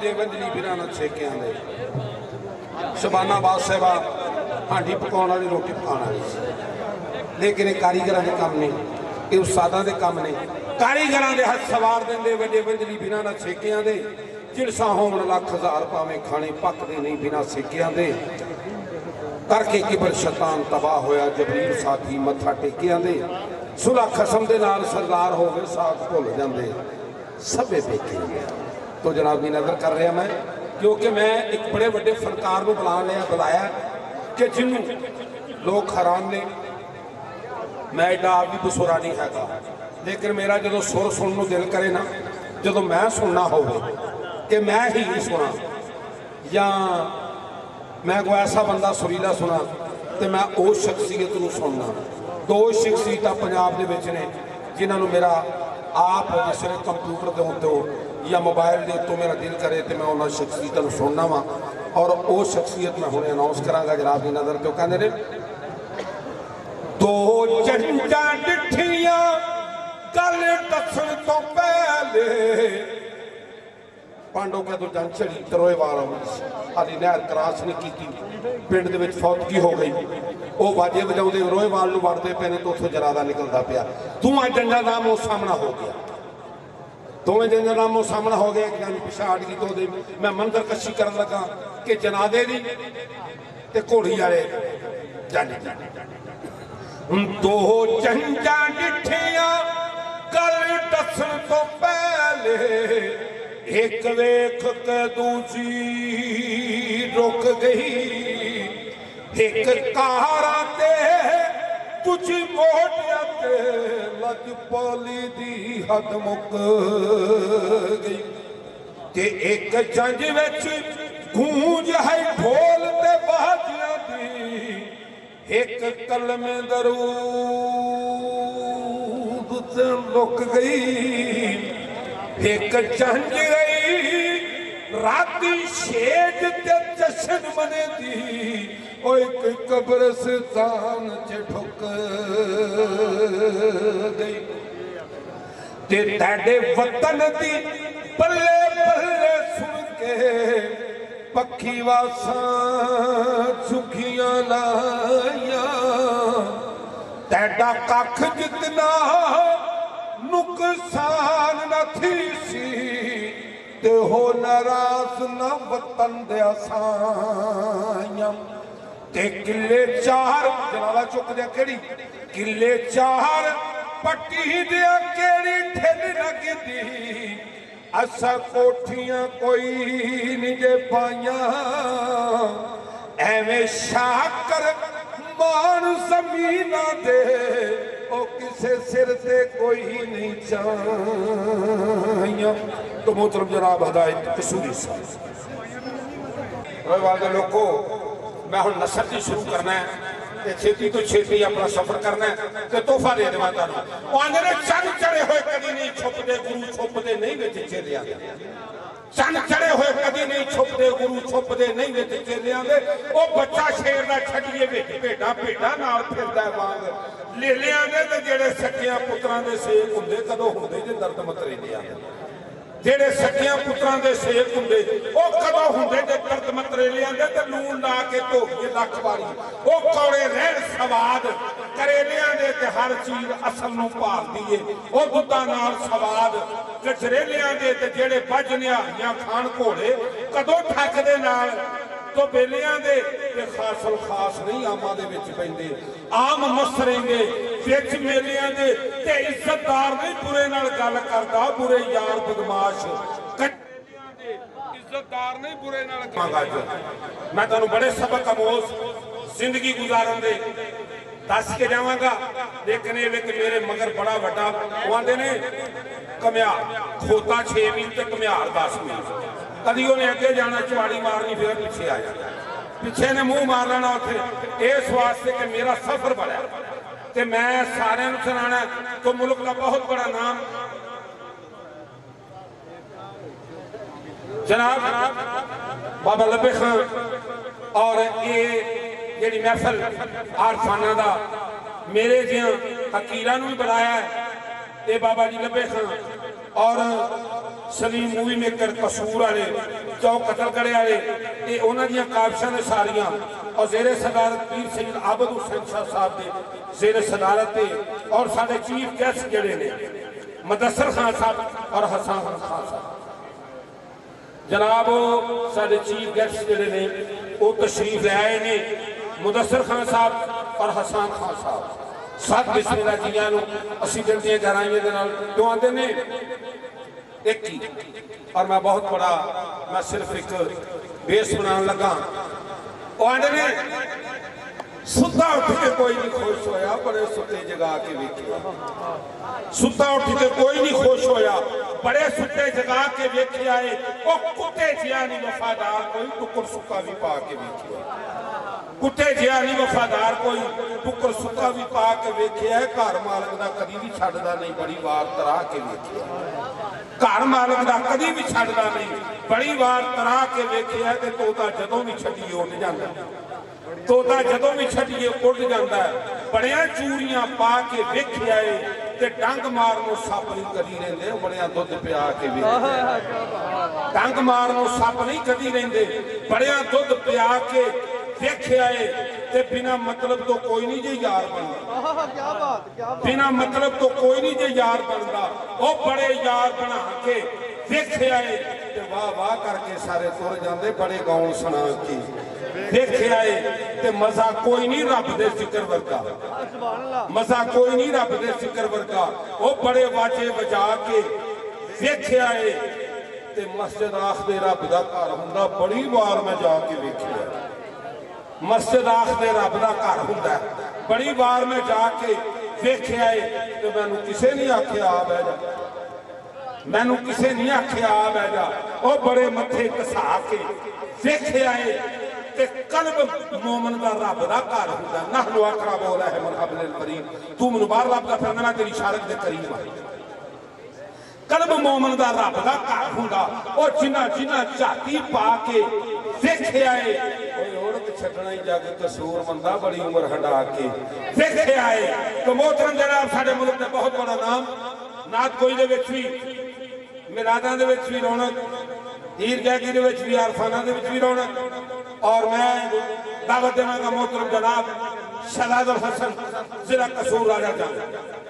वजे वंजली बिना न छेकियां दे शबाना बाद साहिबा हांडी पकाउण वाली रोटी पकाउण वाली सी लेकिन ये कारीगरां दे काम ने ये उस्तादां दे काम ने कारीगरां दे हथ सवार देंदे वजे वंजली बिना न छेकियां दे जिलसा होण लख हज़ार पावें खाने पकदे नहीं बिना सेकियां दे करके किबर शैतान तबाह होया जबरील साथी मत्था टेकियां दे सुलह खसम दे नाल सरदार हो गए साथ भुल जांदे सबे पेके। तो जनाब की नज़र कर रहा मैं क्योंकि मैं एक बड़े बड़े फनकार को बुलाया कि जिन्होंने लोग हैरान ने मैं एडा आप भी बसुरा नहीं हैगा लेकिन मेरा जो सुर सुनने को दिल करे ना जो मैं सुनना हो कि मैं ही सुना या मैं कोई ऐसा बंदा सुरीला सुना तो मैं उस शख्सियत को सुनना। दो शख्सियत पंजाब के विच ने जिन्होंने मेरा आप जिसने कंप्यूटर के उत्ते हो या मोबाइल के उत्तों मेरा दिल करे तो मैं उन्होंने शख्सियत को सुनना वा और वो शख्सियत मैं हुणे अनाउंस करांगा जनाब की नज़र तो कहते ने दो चंजा डिठियां गल दसन तो पहले पांडो के तो जंग छड़ी तरोएवाल हाली नहर क्रॉस नहीं की पिंड दे विच फौतगी हो गई वो बाजे बजाउंदे रोएवाल नूं वड़दे पे ने तो उत्थों जनादा निकलदा पिया दोवां जंगा दा आमो सामना हो गया दोवें जंगा दा आमो सामना हो गया। एक जंग पिछाड़ गई तो दे मैं मंजर कशी करन लगा कि जनादे दी ते घोड़ी वाले जाने दो जंगा डिठियां गल दसन तो पहले एक वेख के दूजी रुक गई एक कारा ते तुझी मोटिया ते लजपाली दी हद मुक गई ते एक जंज विच गूंज है ढोल ते बाजियां दी एक कलमे दरूद ते लुक गई एक जंज गई राती शेज ते जशन मने दी ओ एक कब्रिस्तान च ढुक गई ते तेरे वतन दी बल्ले बल्ले सुन के पखी वासा सुखियां लाया तेरा कख जितना नुकसान न थी सी ते हो नाराज न वतन दे साया ते किले चार जलाला चुक दे केड़ी किले चार पट्टी दे केड़ी ठेल लगदी असा कोठियां कोई नहीं जे पाइया एवें शाकर मान जमीना दे ओ किसे सिर से कोई नहीं चाहिए। तो मोहतरम जनाब हदायत कसूरी साहब लोगों मैं हुण नसर दी शुरू करना है छेती तो छेती अपना सफर करना है तो तोहफा दे देवां तुहानूं आंदे ने चंद चढ़े हुए कदी नहीं छुपदे गुरु छुपदे नहीं विच चेलियां दे चंद चढ़े हुए कदी नहीं छुपदे गुरु छुपदे नहीं विच चेलियां दे ओ बच्चा शेर दा छड्डिए विच भेडा भेडा नाल फिरदा वांग लेलियां दे ते जेड़े सच्चियां पुत्रां दे सेक हुंदे कदों हुंदे जे दर्द मतरेलियां दे जेड़े सच्चियां पुत्रां दे सेक हुंदे ओ कदों हुंदे जे दर्द मतरेलियां दे ते लूण ला के धोके लख वारी ओ कौड़े रहण सवाद करेलियां दे ते हर चीज असल नूं भालदी ए ओ दुद्धां नाल सवाद गजरेलियां दे ते जेड़े बज निहारियां खान घोड़े कदों ठकदे नाल तो बेलियां दे ते खासल खास नहीं आमा दे विच पैंदे आम मसरेंगे विच मेलियां दे ते इज्जतदार नहीं बुरे नाल गल करदा बुरे यार बदमाश कट्टियां दे इज्जतदार नहीं बुरे नाल गल मैं तुहानूं बड़े सबक आमोज जिंदगी गुजारन दे दस के जावांगा लेकिन ये मेरे मगर बड़ा वड्डा आंदे ने कम्यार खोता 6 मील ते कम्यार 10 मील कदी उन्हें अगे जाना चुआड़ी मारनी फिर पिछे आ जाना पिछे ने मुंह मार लेना उत्थे इस वास्ते कि मेरा सफर बड़ा ते मैं सारे सुनाना तो मुल्क का बहुत बड़ा नाम जनाब बाबा लब्बे खान और ये जी महफल आरफाना का मेरे जिया हकीरा भी बुलाया ये बाबा जी लब्बे खान और सलीम मूवी मेकर कसूर वाले चौक कतलगढ़े वाले ये उन्होंने दियां काविशां ने सारियां और जेरे सदारत पीर सैयद आबद हुसैन शाह साहब के जेरे सदारत और साडे चीफ गेस्ट जिहड़े ने मुदस्सर खान साहब और हसन खान साहब जनाब साडे चीफ गेस्ट जिहड़े ने वो तशरीफ ले आए ने मुदस्सर खान साहब और हसन खान साहब सत बिस्मिल्लाह जियां नूं असीं दिल दीआं गहराइयां दे नाल दुआंदे ने एक ही और मैं बहुत बड़ा मैं सिर्फ एक बेस बनाने लगा वो आंदे ने सुता उठ के कोई नहीं खुश होया बड़े सुते जगा के वेखिया सुता उठ के कोई नहीं खुश होया बड़े सुते जगा के वेखिया है वो कुत्ते जिया नहीं वफादार कोई टुकर सुक्का भी पा के वेखिया कुत्ते जिया नहीं वफादार कोई टुकर सुक्का भी पा के वेखिया है घर मालक दा कदी भी छड्डदा नहीं बड़ी वार तरा के वेखिया घर मालक दा कदी भी छड्डदा नहीं बड़ी वार तरा के वेखिया ते तोता जदों भी छड्डिए उड़ जांदा तोता जदों भी छड्डिए उड़ जांदा बड़िया चूड़ियां पा के वेखिया है ते डंग मारनो सप नहीं कदी रहिंदे बड़िया दुध पिया के वेखिया डंग मारनो सप नहीं कदी रहिंदे बड़िया दुध पिया के देखिया है ते बिना मतलब तो कोई नहीं जे यार बनदा क्या बात बिना मतलब तो कोई नहीं जे यार बनदा वो बड़े यार बना के देखिया है ते वाह वाह करके सारे तुर जांदे बड़े गाउन सुना के देखिया है ते मजा कोई नहीं रब दे जिक्र वर्गा सुभान अल्लाह मजा कोई नहीं रब दे जिक्र वर्गा वो बड़े वाजे बजा के देखिया है ते मस्जिद आखदे रब दा घर हुंदा बड़ी बार मैं जाके वेखिया मस्जिद आखदे रब दा घर हुंदा बड़ी बार मैं जाके वेखिया है ते मैनू किसे नहीं आखिया आ बह जा मैनू किसे नहीं आखिया आ बह जा ओ बड़े मथे घसा के वेखिया है ते कल्ब मोमन दा रब दा घर हुंदा नहनु अक़रबु इलैहि मिन हब्लिल वरीद तू मैनू बाहर लभदा फिरना मैं तेरी इशारत दे करीब आ कल्ब मोमन दा रब दा घर हुंदा ओ जिन्ना जिन्ना झाती पा के देखिया है औरत छड्डना ही जग कसूर बंदा बड़ी उम्र हटा के देखिया है तो मोहतरम जनाब साडे मुल्क दा बहुत बड़ा नाम नात कोई दे विच भी मिलादां दे विच भी रौनक ईद गैगी दे विच भी अरफाना दे विच भी रौनक और मैं दावत देवांगा मोहतरम जनाब शहजाद अल हसन जिला कसूर राजा जान